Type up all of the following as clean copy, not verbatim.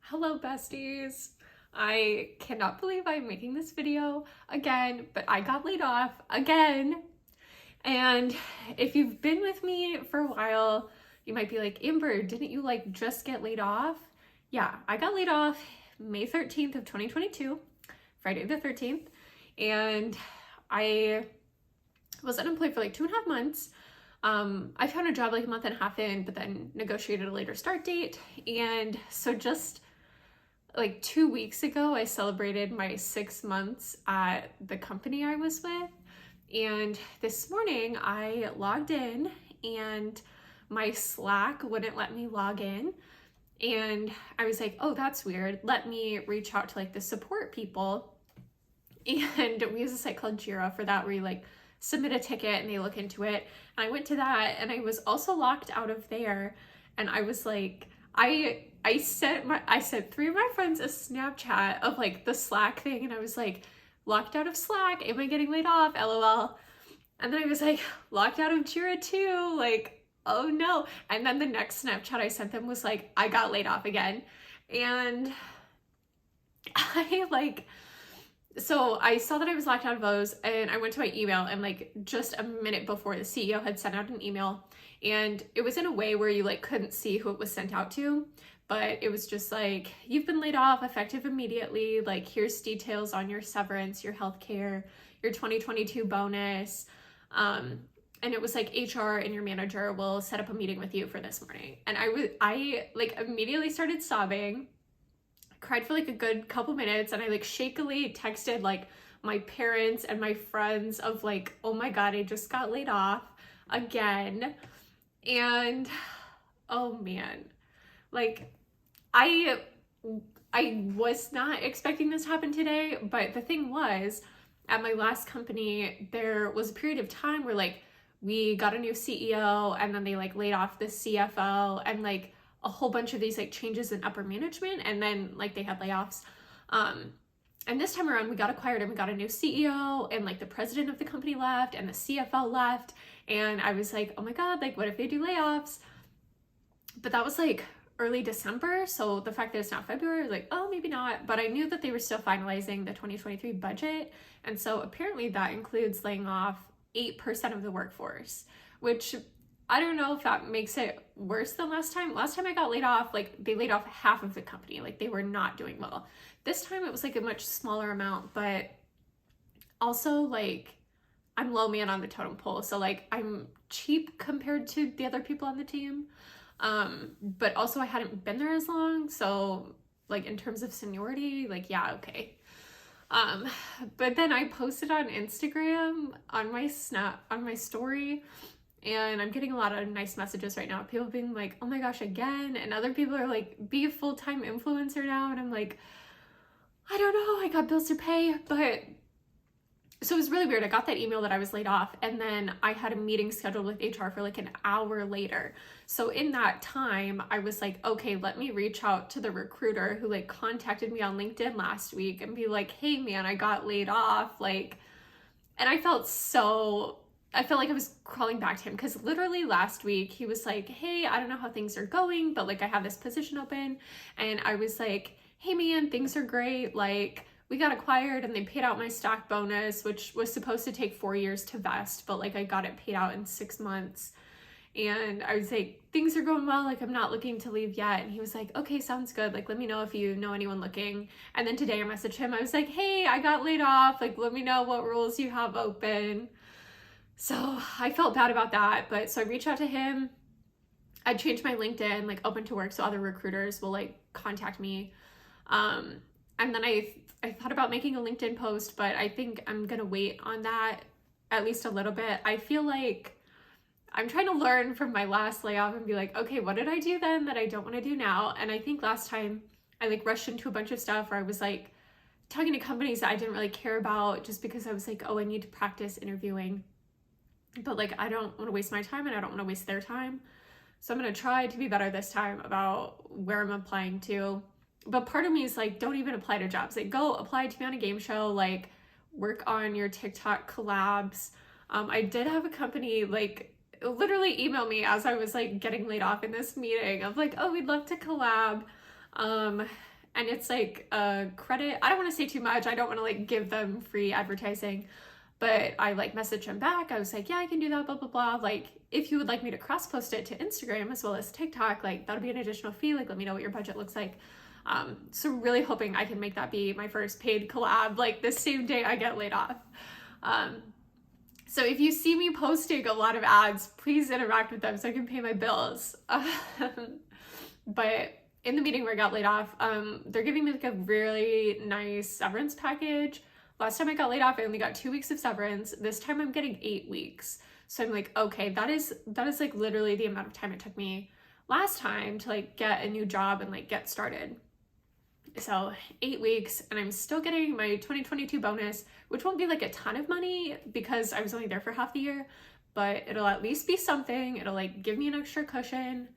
Hello besties! I cannot believe I'm making this video again, but I got laid off again. And if you've been with me for a while, you might be like, Amber, didn't you just get laid off? Yeah, I got laid off May 13th of 2022, Friday the 13th. And I was unemployed for 2.5 months. I found a job a month and a half in, but then negotiated a later start date. And so just 2 weeks ago, I celebrated my 6 months at the company I was with. And this morning I logged in and my Slack wouldn't let me log in. And I was like, oh, that's weird. Let me reach out to the support people. And we use a site called Jira for that, where you submit a ticket and they look into it. And I went to that and I was also locked out of there. And I was like, I sent 3 of my friends a Snapchat of the Slack thing, and I was like, locked out of Slack, am I getting laid off, LOL. And then I was like, locked out of Jira too, oh no. And then the next Snapchat I sent them was I got laid off again. And so I saw that I was locked out of those, and I went to my email, and just a minute before, the CEO had sent out an email, and it was in a way where you couldn't see who it was sent out to, but it was just you've been laid off effective immediately, here's details on your severance, your healthcare, your 2022 bonus, and it was HR and your manager will set up a meeting with you for this morning. And I immediately started sobbing, cried for a good couple minutes, and I shakily texted my parents and my friends of oh my god, I just got laid off again. And oh man, I was not expecting this to happen today, but the thing was, at my last company, there was a period of time where we got a new CEO, and then they laid off the CFO, and a whole bunch of these changes in upper management, and then they had layoffs. And this time around we got acquired and we got a new CEO, and the president of the company left and the CFO left, and I was like, oh my god, what if they do layoffs? But that was early December, so the fact that it's now February, I was oh, maybe not. But I knew that they were still finalizing the 2023 budget, and so apparently that includes laying off 8% of the workforce, which I don't know if that makes it worse than last time. Last time I got laid off, they laid off half of the company. They were not doing well. This time it was a much smaller amount, but also I'm low man on the totem pole. So I'm cheap compared to the other people on the team. But also I hadn't been there as long. So in terms of seniority, yeah, okay. But then I posted on Instagram on my story, and I'm getting a lot of nice messages right now. People being oh my gosh, again. And other people are be a full-time influencer now. And I'm I don't know, I got bills to pay. But so it was really weird. I got that email that I was laid off, and then I had a meeting scheduled with HR for an hour later. So in that time, I was okay, let me reach out to the recruiter who contacted me on LinkedIn last week and be hey man, I got laid off. And I felt I was crawling back to him, because literally last week he was hey, I don't know how things are going, but I have this position open. And I was hey man, things are great. We got acquired and they paid out my stock bonus, which was supposed to take 4 years to vest, but I got it paid out in 6 months. And I was things are going well. I'm not looking to leave yet. And he was okay, sounds good. Let me know if you know anyone looking. And then today I messaged him. I was hey, I got laid off. Let me know what roles you have open. So I felt bad about that, but so I reached out to him. I changed my LinkedIn open to work, so other recruiters will contact me. And then I thought about making a LinkedIn post, but I think I'm gonna wait on that at least a little bit. I feel I'm trying to learn from my last layoff and be okay, what did I do then that I don't want to do now? And I think last time I rushed into a bunch of stuff where I was talking to companies that I didn't really care about, just because I was oh, I need to practice interviewing. But I don't want to waste my time, and I don't want to waste their time. So I'm going to try to be better this time about where I'm applying to. But part of me is don't even apply to jobs. Go apply to be on a game show, work on your TikTok collabs. I did have a company literally email me as I was getting laid off in this meeting of oh, we'd love to collab. and it's like a credit. I don't want to say too much. I don't want to like give them free advertising, but I like messaged them back. I was like, yeah, I can do that, blah, blah, blah. Like, if you would like me to cross post it to Instagram as well as TikTok, like that'll be an additional fee. Like, let me know what your budget looks like. So really hoping I can make that be my first paid collab, like the same day I get laid off. So if you see me posting a lot of ads, please interact with them so I can pay my bills. But in the meeting where I got laid off, they're giving me like a really nice severance package. Last time I got laid off, I only got 2 weeks of severance. This time I'm getting 8 weeks. So I'm like, okay, that is like literally the amount of time it took me last time to like get a new job and like get started. So 8 weeks, and I'm still getting my 2022 bonus, which won't be like a ton of money because I was only there for half the year, but it'll at least be something. It'll like give me an extra cushion.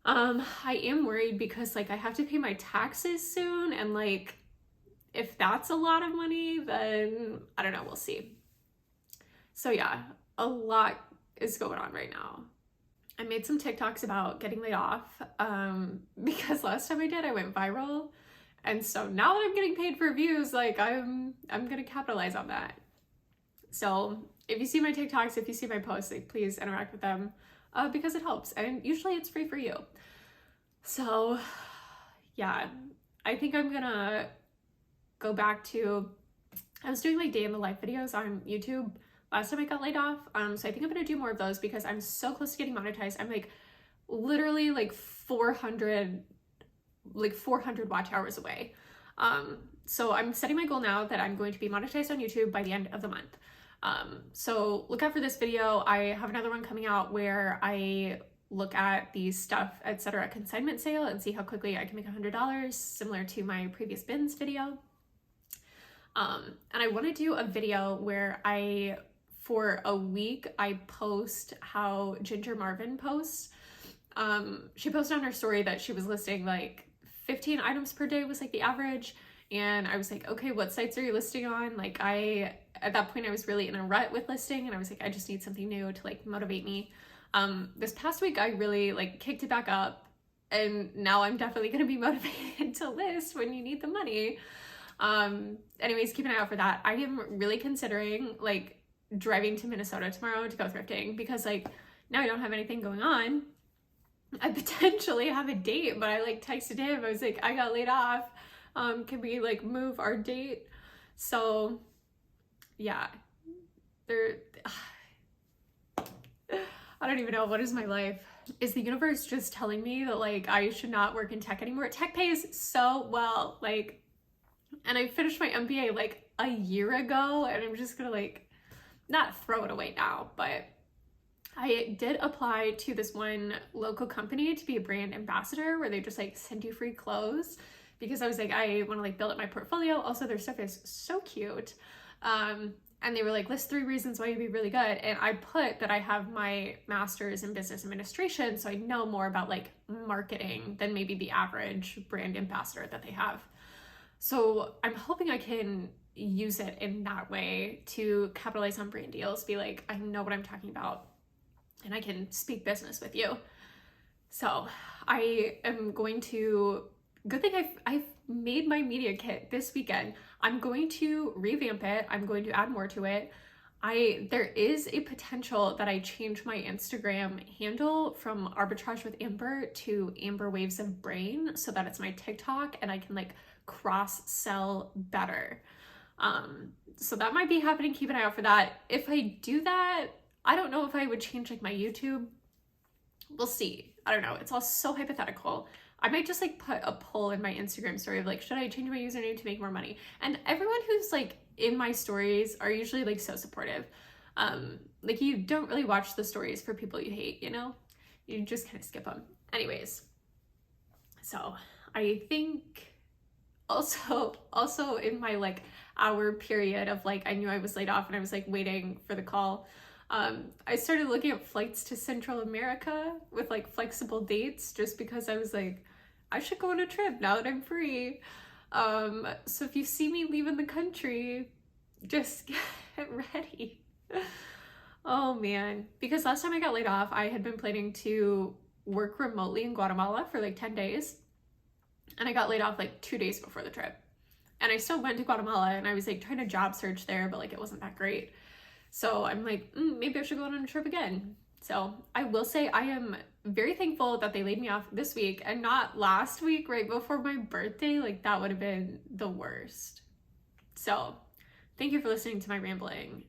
I am worried because like I have to pay my taxes soon, and like if that's a lot of money, then I don't know, we'll see. So yeah, a lot is going on right now. I made some TikToks about getting laid off because last time I did, I went viral. And so now that I'm getting paid for views, like I'm gonna capitalize on that. So if you see my TikToks, if you see my posts, like please interact with them because it helps. And usually it's free for you. So yeah, I think I'm gonna go back to, I was doing like day in the life videos on YouTube last time I got laid off. So I think I'm gonna do more of those because I'm so close to getting monetized. I'm like literally like 400 watch hours away. So I'm setting my goal now that I'm going to be monetized on YouTube by the end of the month. So look out for this video. I have another one coming out where I look at the stuff, etc. consignment sale and see how quickly I can make $100, similar to my previous bins video. And I want to do a video where for a week, I post how Ginger Marvin posts. She posted on her story that she was listing like 15 items per day was like the average. And I was like, okay, what sites are you listing on? Like at that point I was really in a rut with listing, and I was like, I just need something new to like motivate me. This past week I really like kicked it back up, and now I'm definitely going to be motivated to list when you need the money. Anyways, keep an eye out for that. I am really considering like driving to Minnesota tomorrow to go thrifting because like now I don't have anything going on. I potentially have a date, but I like texted him. I was like, I got laid off. Can we like move our date? So yeah, I don't even know, what is my life? Is the universe just telling me that like I should not work in tech anymore? Tech pays so well, like, and I finished my MBA like a year ago, and I'm just gonna like not throw it away now, but I did apply to this one local company to be a brand ambassador where they just like send you free clothes because I was like, I want to like build up my portfolio. Also, their stuff is so cute. And they were like, list 3 reasons why you'd be really good. And I put that I have my master's in business administration, so I know more about like marketing than maybe the average brand ambassador that they have. So I'm hoping I can use it in that way to capitalize on brand deals, be like, I know what I'm talking about and I can speak business with you. So I am going to, good thing I've made my media kit this weekend. I'm going to revamp it. I'm going to add more to it. There is a potential that I change my Instagram handle from Arbitrage with Amber to Amber Waves of Brain so that it's my TikTok and I can like cross sell better. So that might be happening. Keep an eye out for that. If I do that, I don't know if I would change like my YouTube. We'll see. I don't know. It's all so hypothetical. I might just like put a poll in my Instagram story of like, should I change my username to make more money? And everyone who's like in my stories are usually like so supportive. Like you don't really watch the stories for people you hate, you know? You just kind of skip them. Anyways, so I think also in my like hour period of like, I knew I was laid off and I was like waiting for the call. I started looking at flights to Central America with like flexible dates just because I was like, I should go on a trip now that I'm free. So if you see me leaving the country, just get ready. Oh man, because last time I got laid off, I had been planning to work remotely in Guatemala for like 10 days. and I got laid off like 2 days before the trip. And I still went to Guatemala, and I was like trying to job search there, but like it wasn't that great. So I'm like, maybe I should go on a trip again. So I will say I am very thankful that they laid me off this week and not last week, right before my birthday. Like that would have been the worst. So thank you for listening to my rambling.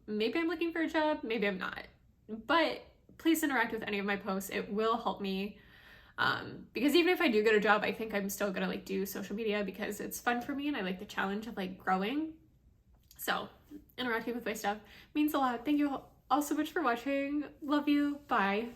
Maybe I'm looking for a job, maybe I'm not. But please interact with any of my posts. It will help me. Because even if I do get a job, I think I'm still gonna like do social media because it's fun for me and I like the challenge of like growing. So interacting with my stuff means a lot. Thank you all so much for watching. Love you. Bye.